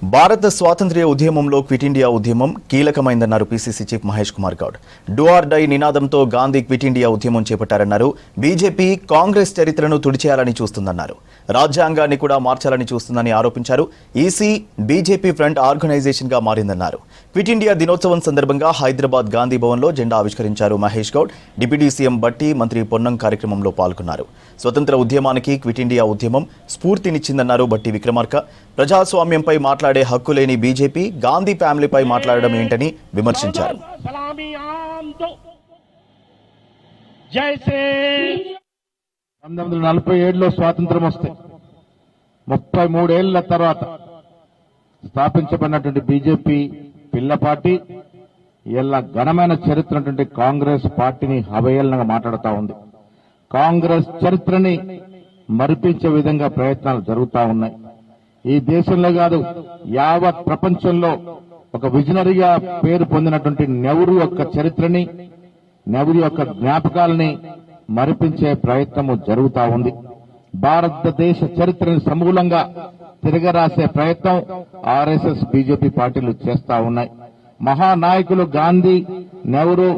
భారత స్వాతంత్ర్య ఉద్యమంలో క్విట్ ఇండియా ఉద్యమం కీలకమైందన్నారు PCC chief Mahesh Kumar Goud. Do or die నినాదంతో గాంధీ క్విట్ ఇండియా ఉద్యమం చేపట్టారన్నారు. బీజేపీ కాంగ్రెస్ చరిత్రను తుడిచేయాలని చూస్తుందన్నారు. రాజ్యాంగాన్ని కూడా మార్చాలని చూస్తుందని ఆరోపించారు. ఈసీ బీజేపీ ఫ్రంట్ ఆర్గనైజేషన్ గా మారిందన్నారు. క్విట్ ఇండియా దినోత్సవం సందర్భంగా హైదరాబాద్ గాంధీ భవన్లో జెండా ఆవిష్కరించారు మహేష్ గౌడ్. డిప్యూటీ సీఎం బట్టి, మంత్రి పొన్నం కార్యక్రమంలో పాల్గొన్నారు. స్వతంత్ర ఉద్యమానికి క్విట్ ఇండియా ఉద్యమం స్ఫూర్తినిచ్చిందన్నారు బట్టి విక్రమార్క. ప్రజాస్వామ్యంపై మాట్లాడే హక్కు లేని బీజేపీ గాంధీ ఫ్యామిలీపై మాట్లాడడం ఏంటని విమర్శించారు. 1947లో స్వాతంత్రం వస్తే 33 ఏళ్ల తర్వాత స్థాపించబడినటువంటి బీజేపీ పిల్ల పార్టీ ఇలా ఘనమైన చరిత్ర ఉన్నటువంటి కాంగ్రెస్ పార్టీని అవహేళనగా మాట్లాడుతూ ఉంది. కాంగ్రెస్ చరిత్రని మరిపించే విధంగా ప్రయత్నాలు జరుగుతూ ఉన్నాయి. ఈ దేశంలో కాదు, యావత్ ప్రపంచంలో ఒక విజనరీగా పేరు పొందినటువంటి నెహ్రూ యొక్క చరిత్రని, నెహ్రూ యొక్క జ్ఞాపకాలని మరిపించే ప్రయత్నము జరుగుతూ ఉంది. భారతదేశ చరిత్రని సమూలంగా తిరగరాసే ప్రయత్నం ఆర్ఎస్ఎస్ బీజేపీ పార్టీలు చేస్తా ఉన్నాయి. మహానాయకులు గాంధీ, నెహ్రూ,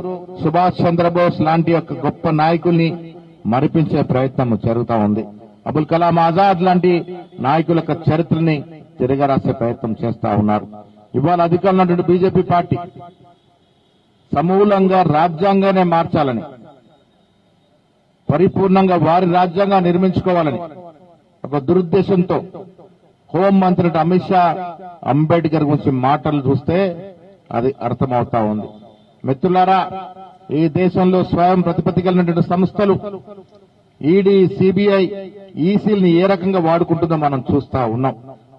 సుభాష్ చంద్రబోస్ లాంటి యొక్క గొప్ప నాయకుల్ని మరిపించే ప్రయత్నం జరుగుతూ ఉంది. అబుల్ కలాం ఆజాద్ లాంటి నాయకుల యొక్క చరిత్రని తిరగరాసే ప్రయత్నం చేస్తా ఉన్నారు. ఇవాళ అధికారంలో ఉన్నటువంటి బీజేపీ పార్టీ సమూలంగా రాజ్యాంగాన్ని మార్చాలని, పరిపూర్ణంగా వారి రాజ్యాంగాన్ని నిర్మించుకోవాలని ఒక దురుద్దేశంతో హోంమంత్రి అమిత్ షా అంబేద్కర్ గురించి మాటలు చూస్తే అది అర్థమవుతా ఉంది. మిత్రులారా, ఈ దేశంలో స్వయం ప్రతిపత్తి కలిగినటువంటి సంస్థలు ఈడీ, సిబిఐ, ఈసీల్ని ఏ రకంగా వాడుకుంటుందో మనం చూస్తా ఉన్నాం.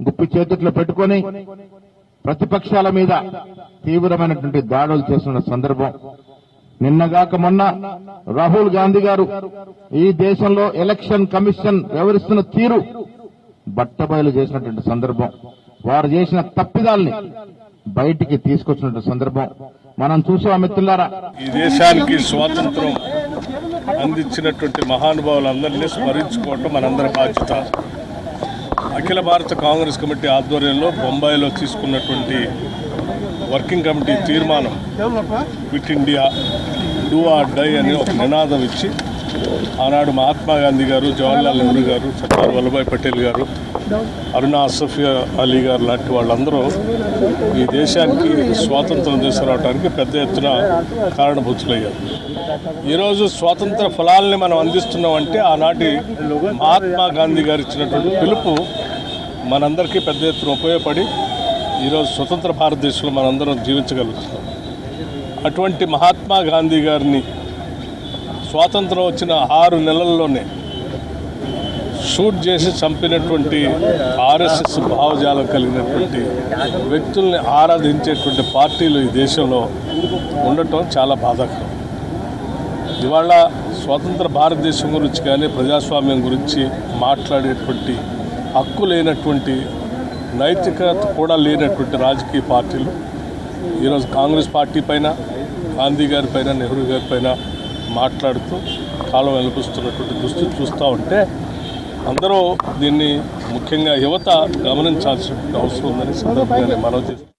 గుప్పి చేతుట్లో పెట్టుకుని ప్రతిపక్షాల మీద తీవ్రమైనటువంటి దాడులు చేస్తున్న సందర్భం. నిన్నగాక మొన్న రాహుల్ గాంధీ గారు ఈ దేశంలో ఎలక్షన్ కమిషన్ వ్యవహరిస్తున్న తీరు బట్టబయలు చేసినటువంటి సందర్భం. వారు చేసిన తప్పిదాల్ని బయటికి తీసుకొచ్చినటువంటి సందర్భం మనం చూసాం. మిత్రులారా, ఈ దేశానికి స్వాతంత్రం అందించినటువంటి మహానుభావులందరినీ స్మరించుకోవటం మనందరి బాధ్యత. అఖిల భారత కాంగ్రెస్ కమిటీ ఆధ్వర్యంలో బొంబాయిలో తీసుకున్నటువంటి వర్కింగ్ కమిటీ తీర్మానం quit India, do or die అని ఒక నినాదం ఇచ్చి ఆనాడు మహాత్మా గాంధీ గారు, జవహర్లాల్ నెహ్రూ గారు, సర్దార్ వల్లభాయ్ పటేల్ గారు, అరుణా అసఫ్ అలీ గారు లాంటి వాళ్ళందరూ ఈ దేశానికి స్వాతంత్రం తీసుకురావడానికి పెద్ద ఎత్తున కారణభూతులయ్యారు. ఈరోజు స్వాతంత్ర ఫలాల్ని మనం అందిస్తున్నామంటే ఆనాటి మహాత్మా గాంధీ గారు ఇచ్చినటువంటి పిలుపు మనందరికీ పెద్ద ఎత్తున ఉపయోగపడి ఈరోజు స్వతంత్ర భారతదేశంలో మనందరం జీవించగలుగుతున్నాం. అటువంటి మహాత్మా గాంధీ గారిని స్వాతంత్రం వచ్చిన 6 నెలల్లోనే షూట్ చేసి చంపినటువంటి ఆర్ఎస్ఎస్ భావజాలం కలిగినటువంటి వ్యక్తుల్ని ఆరాధించేటువంటి పార్టీలు ఈ దేశంలో ఉండటం చాలా బాధాకరం. ఇవాళ స్వతంత్ర భారతదేశం గురించి కానీ ప్రజాస్వామ్యం గురించి మాట్లాడేటువంటి హక్కు లేనటువంటి, నైతికత కూడా లేనటువంటి రాజకీయ పార్టీలు ఈరోజు కాంగ్రెస్ పార్టీ పైన, గాంధీ గారి పైన, నెహ్రూ గారి పైన మాట్లాడుతూ కాలం వెలిపిస్తున్నటువంటి దుస్థితి చూస్తూ ఉంటే అందరూ దీన్ని ముఖ్యంగా యువత గమనించాల్సిన అవసరం ఉందని సందర్భంగా మనం చేస్తాం.